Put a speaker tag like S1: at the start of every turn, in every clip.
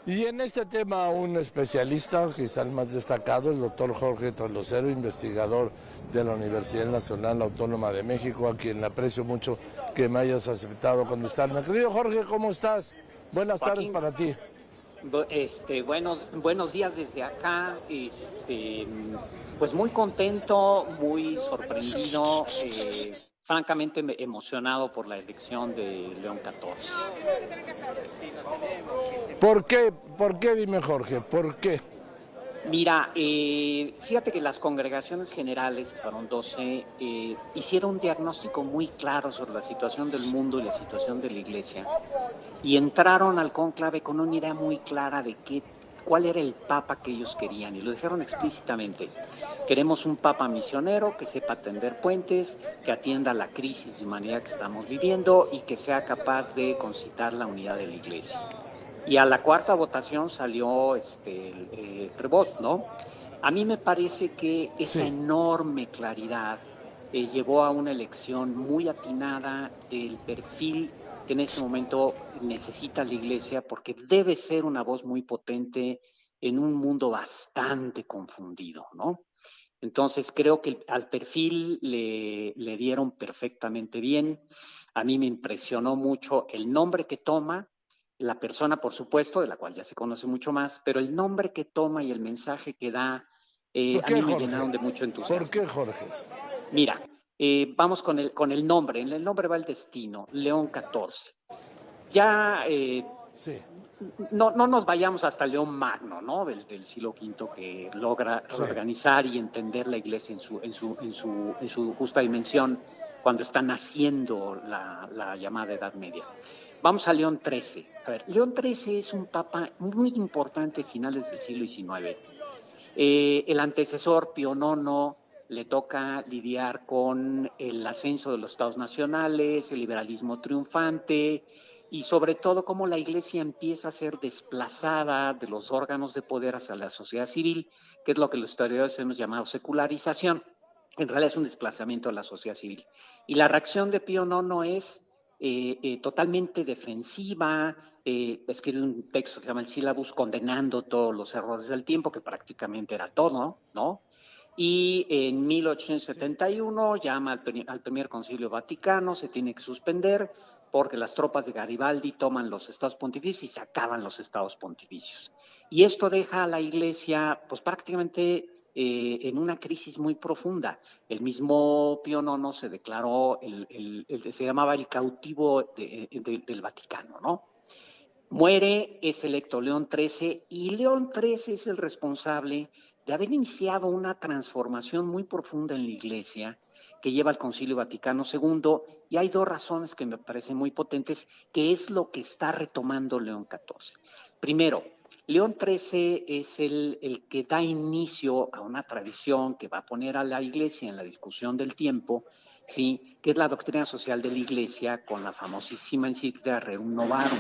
S1: Y en este tema un especialista, quizá el más destacado, el doctor Jorge Tolosero, investigador de la Universidad Nacional Autónoma de México, a quien aprecio mucho que me hayas aceptado contestarme. Querido Jorge, ¿cómo estás? Buenas tardes
S2: Joaquín,
S1: para ti.
S2: buenos días desde acá. Pues muy contento, muy sorprendido, francamente emocionado por la elección de León XIV.
S1: ¿Por qué? ¿Por qué? Dime, Jorge, ¿por qué?
S2: Mira, fíjate que las congregaciones generales, que fueron 12, hicieron un diagnóstico muy claro sobre la situación del mundo y la situación de la iglesia, y entraron al cónclave con una idea muy clara de cuál era el papa que ellos querían, y lo dijeron explícitamente. Queremos un papa misionero que sepa tender puentes, que atienda la crisis de humanidad que estamos viviendo y que sea capaz de concitar la unidad de la iglesia. Y a la cuarta votación salió Prevost, ¿no? A mí me parece que esa
S1: Sí.
S2: enorme claridad llevó a una elección muy atinada del perfil que en este momento necesita la iglesia, porque debe ser una voz muy potente en un mundo bastante confundido, ¿no? Entonces creo que al perfil le dieron perfectamente bien. A mí me impresionó mucho el nombre que toma, la persona, por supuesto, de la cual ya se conoce mucho más, pero el nombre que toma y el mensaje que da,
S1: ¿Por
S2: a
S1: qué,
S2: mí me
S1: Jorge?
S2: llenaron de mucho
S1: ¿Por
S2: entusiasmo.
S1: qué, Jorge?
S2: Mira, vamos con el nombre. En el nombre va el destino, León XIV. Ya
S1: Sí,
S2: no nos vayamos hasta León Magno, ¿no? Del siglo V, que logra
S1: sí.
S2: reorganizar y entender la iglesia en su justa dimensión cuando está naciendo la llamada Edad Media. Vamos a León XIII. A ver, León XIII es un papa muy importante a finales del siglo XIX. El antecesor, Pío IX, le toca lidiar con el ascenso de los estados nacionales, el liberalismo triunfante y sobre todo cómo la iglesia empieza a ser desplazada de los órganos de poder hacia la sociedad civil, que es lo que los historiadores hemos llamado secularización. En realidad es un desplazamiento de la sociedad civil. Y la reacción de Pío IX es totalmente defensiva, escribe un texto que se llama el Sílabus condenando todos los errores del tiempo, que prácticamente era todo, ¿no? Y en 1871 llama al primer concilio vaticano, se tiene que suspender porque las tropas de Garibaldi toman los estados pontificios y se acaban los estados pontificios. Y esto deja a la iglesia pues prácticamente en una crisis muy profunda. El mismo Pío IX se declaró, se llamaba el cautivo del Vaticano, ¿no? Muere, es electo León XIII y León XIII es el responsable de haber iniciado una transformación muy profunda en la iglesia que lleva al Concilio Vaticano II, y hay dos razones que me parecen muy potentes, que es lo que está retomando León XIV. Primero, León XIII es el que da inicio a una tradición que va a poner a la iglesia en la discusión del tiempo, ¿sí? Que es la doctrina social de la iglesia con la famosísima encíclica Rerum Novarum,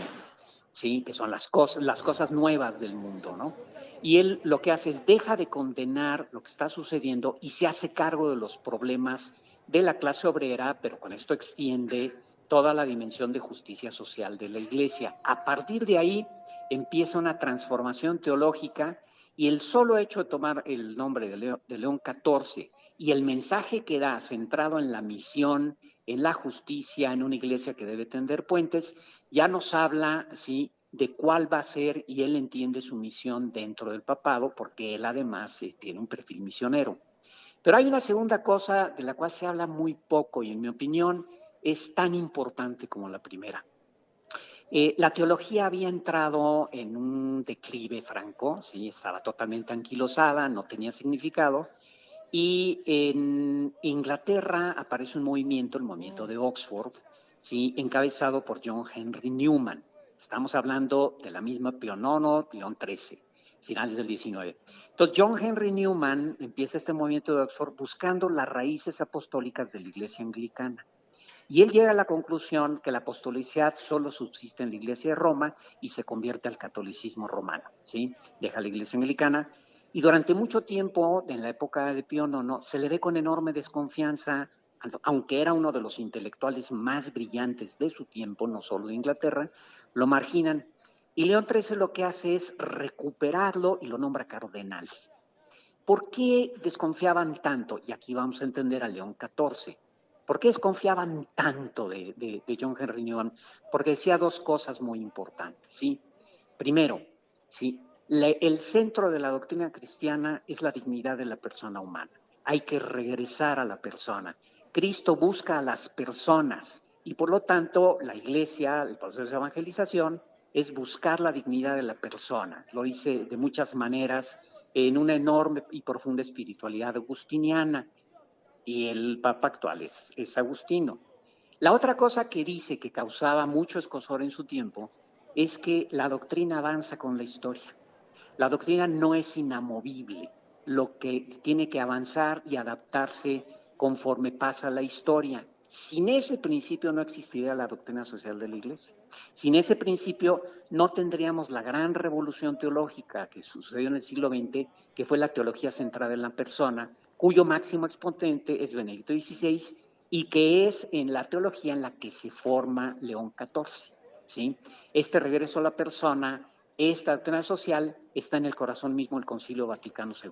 S2: ¿sí? Que son las cosas nuevas del mundo, ¿no? Y él lo que hace es deja de condenar lo que está sucediendo y se hace cargo de los problemas de la clase obrera, pero con esto extiende toda la dimensión de justicia social de la iglesia. A partir de ahí empieza una transformación teológica, y el solo hecho de tomar el nombre de León XIV y el mensaje que da centrado en la misión, en la justicia, en una iglesia que debe tender puentes, ya nos habla, ¿sí?, de cuál va a ser, y él entiende su misión dentro del papado, porque él además tiene un perfil misionero. Pero hay una segunda cosa de la cual se habla muy poco y en mi opinión es tan importante como la primera. La teología había entrado en un declive franco, ¿sí? Estaba totalmente anquilosada, no tenía significado, y en Inglaterra aparece un movimiento, el movimiento de Oxford, ¿sí?, encabezado por John Henry Newman. Estamos hablando de la misma Pío IX, León XIII, finales del XIX. Entonces, John Henry Newman empieza este movimiento de Oxford buscando las raíces apostólicas de la iglesia anglicana. Y él llega a la conclusión que la apostolicidad solo subsiste en la iglesia de Roma y se convierte al catolicismo romano, ¿sí? Deja la iglesia anglicana, y durante mucho tiempo, en la época de Pío IX, se le ve con enorme desconfianza, aunque era uno de los intelectuales más brillantes de su tiempo, no solo de Inglaterra, lo marginan. Y León XIII lo que hace es recuperarlo y lo nombra cardenal. ¿Por qué desconfiaban tanto? Y aquí vamos a entender a León XIV. ¿Por qué desconfiaban tanto de John Henry Newman? Porque decía dos cosas muy importantes, ¿sí? Primero, ¿sí? El centro de la doctrina cristiana es la dignidad de la persona humana. Hay que regresar a la persona. Cristo busca a las personas y por lo tanto la iglesia, el proceso de evangelización, es buscar la dignidad de la persona. Lo dice de muchas maneras en una enorme y profunda espiritualidad agustiniana, y el Papa actual es Agustino. La otra cosa que dice que causaba mucho escozor en su tiempo es que la doctrina avanza con la historia. La doctrina no es inamovible, lo que tiene que avanzar y adaptarse conforme pasa la historia. Sin ese principio no existiría la doctrina social de la Iglesia. Sin ese principio no tendríamos la gran revolución teológica que sucedió en el siglo XX, que fue la teología centrada en la persona, cuyo máximo exponente es Benedicto XVI y que es en la teología en la que se forma León XIV. ¿Sí? Este regreso a la persona, esta doctrina social está en el corazón mismo del Concilio Vaticano II.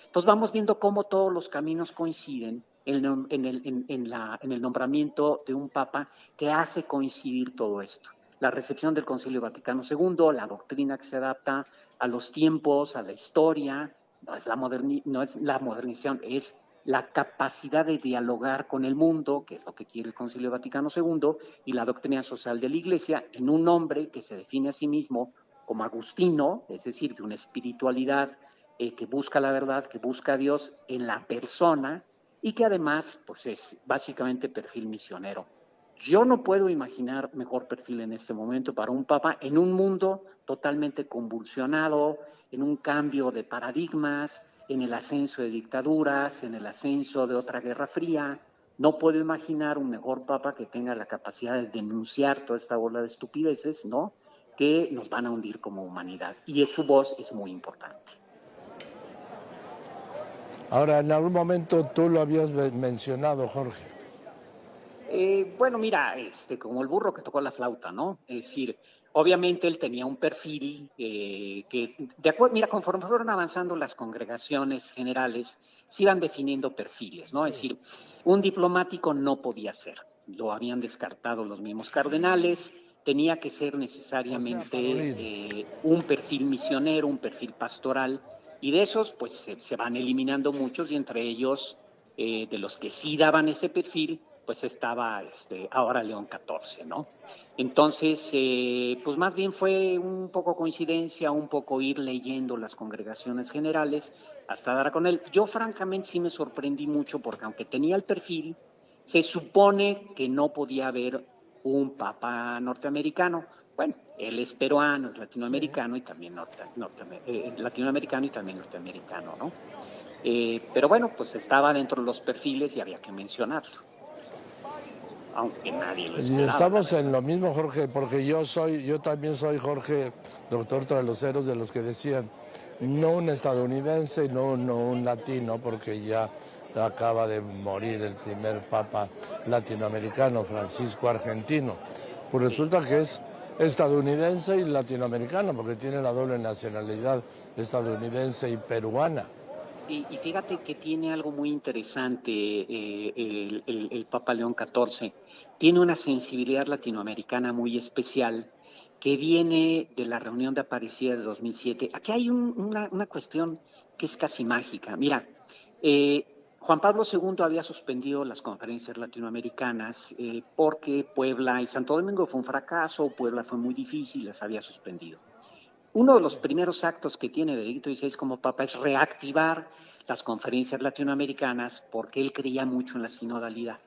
S2: Entonces vamos viendo cómo todos los caminos coinciden en el nombramiento de un papa que hace coincidir todo esto. La recepción del Concilio Vaticano II, la doctrina que se adapta a los tiempos, a la historia, no es la modernización, es la capacidad de dialogar con el mundo, que es lo que quiere el Concilio Vaticano II, y la doctrina social de la Iglesia en un hombre que se define a sí mismo como agustino, es decir, de una espiritualidad que busca la verdad, que busca a Dios en la persona y que además pues es básicamente perfil misionero. Yo no puedo imaginar mejor perfil en este momento para un papa en un mundo totalmente convulsionado, en un cambio de paradigmas, en el ascenso de dictaduras, en el ascenso de otra guerra fría. No puedo imaginar un mejor papa que tenga la capacidad de denunciar toda esta bola de estupideces, ¿no?, que nos van a hundir como humanidad. Y su voz es muy importante.
S1: Ahora, en algún momento tú lo habías mencionado, Jorge.
S2: Bueno, mira, como el burro que tocó la flauta, ¿no? Es decir, obviamente él tenía un perfil que, de acuerdo, mira, conforme fueron avanzando las congregaciones generales, se iban definiendo perfiles, ¿no? Sí. Es decir, un diplomático no podía ser, lo habían descartado los mismos cardenales, tenía que ser necesariamente un perfil misionero, un perfil pastoral, y de esos, pues, se van eliminando muchos, y entre ellos, de los que sí daban ese perfil, pues estaba ahora León XIV, ¿no? Entonces, pues más bien fue un poco coincidencia, un poco ir leyendo las congregaciones generales hasta dar con él. Yo francamente sí me sorprendí mucho porque aunque tenía el perfil, se supone que no podía haber un papa norteamericano. Bueno, él es peruano, es latinoamericano, sí, y también latinoamericano y también norteamericano, ¿no? Pero bueno, pues estaba dentro de los perfiles y había que mencionarlo, aunque nadie lo esperaba.
S1: Y estamos en lo mismo, Jorge, porque yo también soy, Jorge, doctor Traloceros, de los que decían, no un estadounidense y no un latino, porque ya acaba de morir el primer papa latinoamericano, Francisco Argentino. Pues resulta que es estadounidense y latinoamericano, porque tiene la doble nacionalidad estadounidense y peruana.
S2: Y fíjate que tiene algo muy interesante el Papa León XIV. Tiene una sensibilidad latinoamericana muy especial que viene de la reunión de Aparecida de 2007. Aquí hay una cuestión que es casi mágica. Mira, Juan Pablo II había suspendido las conferencias latinoamericanas porque Puebla y Santo Domingo fue un fracaso, Puebla fue muy difícil, las había suspendido. Uno de los primeros actos que tiene Benedicto XVI como papa es reactivar las conferencias latinoamericanas porque él creía mucho en la sinodalidad.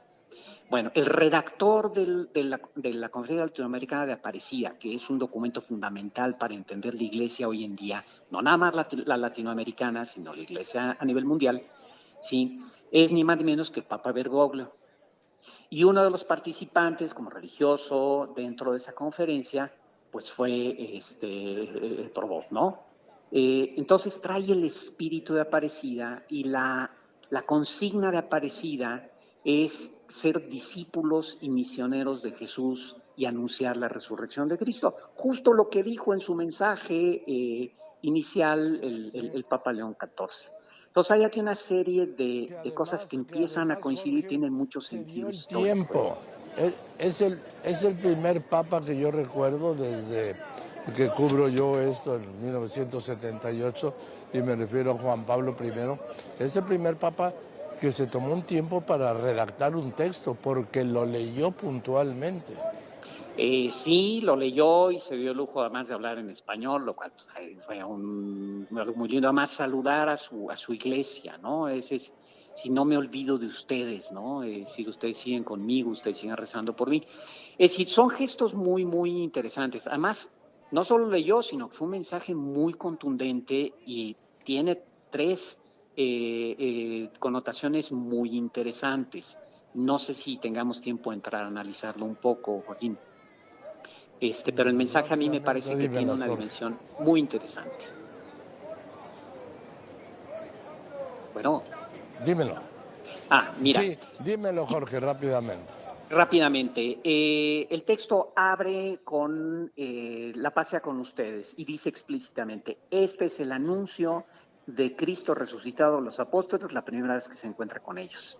S2: Bueno, el redactor de la Conferencia Latinoamericana de Aparecida, que es un documento fundamental para entender la Iglesia hoy en día, no nada más la latinoamericana, sino la Iglesia a nivel mundial, ¿sí?, es ni más ni menos que el Papa Bergoglio. Y uno de los participantes, como religioso dentro de esa conferencia, pues fue Provost, ¿no? Entonces trae el espíritu de Aparecida y la consigna de Aparecida es ser discípulos y misioneros de Jesús y anunciar la resurrección de Cristo. Justo lo que dijo en su mensaje inicial el Papa León XIV. Entonces hay aquí una serie de cosas que empiezan a coincidir, tienen mucho sentido histórico.
S1: Es el primer papa que yo recuerdo desde que cubro yo esto en 1978, y me refiero a Juan Pablo I. Es el primer papa que se tomó un tiempo para redactar un texto, porque lo leyó puntualmente.
S2: Sí, lo leyó y se dio el lujo además de hablar en español, lo cual fue muy lindo. Además saludar a su iglesia, ¿no? Si no me olvido de ustedes, ¿no? Si ustedes siguen conmigo, ustedes siguen rezando por mí. Es decir, son gestos muy, muy interesantes. Además, no solo leyó, sino que fue un mensaje muy contundente y tiene tres connotaciones muy interesantes. No sé si tengamos tiempo de entrar a analizarlo un poco, Joaquín. Pero el mensaje a mí me parece que tiene una dimensión muy interesante. Bueno.
S1: Dímelo.
S2: Mira.
S1: Sí, dímelo, Jorge, rápidamente.
S2: Rápidamente. El texto abre con la paz sea con ustedes y dice explícitamente, este es el anuncio de Cristo resucitado a los apóstoles, la primera vez que se encuentra con ellos.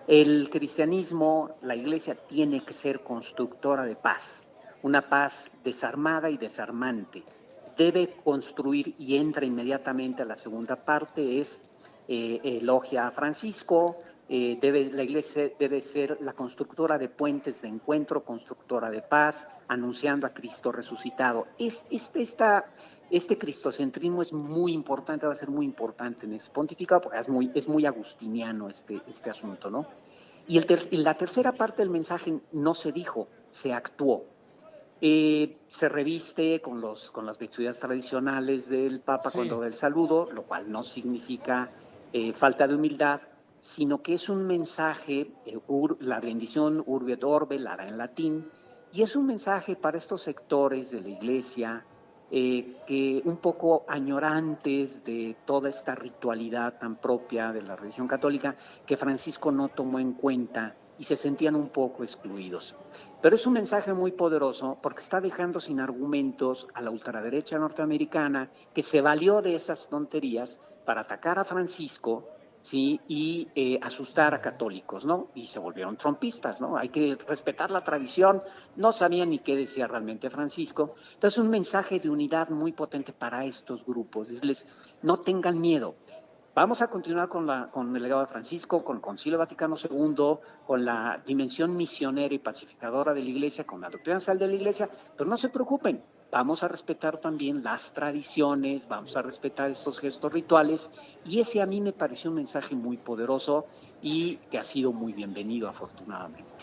S2: El cristianismo, la iglesia tiene que ser constructora de paz. Una paz desarmada y desarmante. Debe construir, y entra inmediatamente a la segunda parte, elogia a Francisco. La iglesia debe ser la constructora de puentes de encuentro, constructora de paz, anunciando a Cristo resucitado. Este cristocentrismo es muy importante, va a ser muy importante en ese pontificado, porque es muy agustiniano este asunto, ¿no? Y la tercera parte del mensaje no se dijo, se actuó. Se reviste con las vestiduras tradicionales del Papa cuando da el saludo, lo cual no significa falta de humildad, sino que es un mensaje, la bendición Urbi et Orbe, la da en latín, y es un mensaje para estos sectores de la Iglesia que un poco añorantes de toda esta ritualidad tan propia de la religión católica que Francisco no tomó en cuenta y se sentían un poco excluidos. Pero es un mensaje muy poderoso porque está dejando sin argumentos a la ultraderecha norteamericana que se valió de esas tonterías para atacar a Francisco, ¿sí? Y asustar a católicos, ¿no? Y se volvieron trumpistas, ¿no? Hay que respetar la tradición, no sabían ni qué decía realmente Francisco. Entonces, un mensaje de unidad muy potente para estos grupos. Decirles, no tengan miedo. Vamos a continuar con el legado de Francisco, con el Concilio Vaticano II, con la dimensión misionera y pacificadora de la Iglesia, con la doctrina social de la Iglesia, pero no se preocupen, vamos a respetar también las tradiciones, vamos a respetar estos gestos rituales, y ese a mí me pareció un mensaje muy poderoso y que ha sido muy bienvenido, afortunadamente.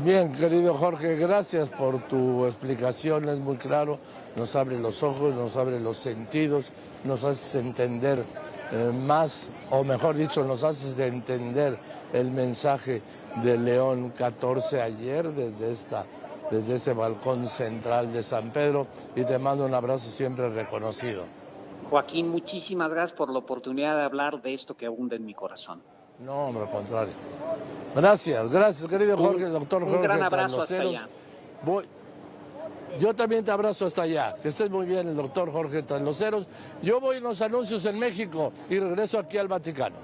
S1: Bien, querido Jorge, gracias por tu explicación, es muy claro, nos abre los ojos, nos abre los sentidos, nos haces entender más, o mejor dicho, nos haces entender el mensaje de León XIV ayer desde este balcón central de San Pedro, y te mando un abrazo siempre reconocido.
S2: Joaquín, muchísimas gracias por la oportunidad de hablar de esto que abunda en mi corazón.
S1: No, hombre, al contrario. Gracias, querido Jorge, el doctor Jorge.
S2: Un gran abrazo hasta allá.
S1: Yo también te abrazo hasta allá. Que estés muy bien, el doctor Jorge Trasloceros. Yo voy a unos anuncios en México y regreso aquí al Vaticano.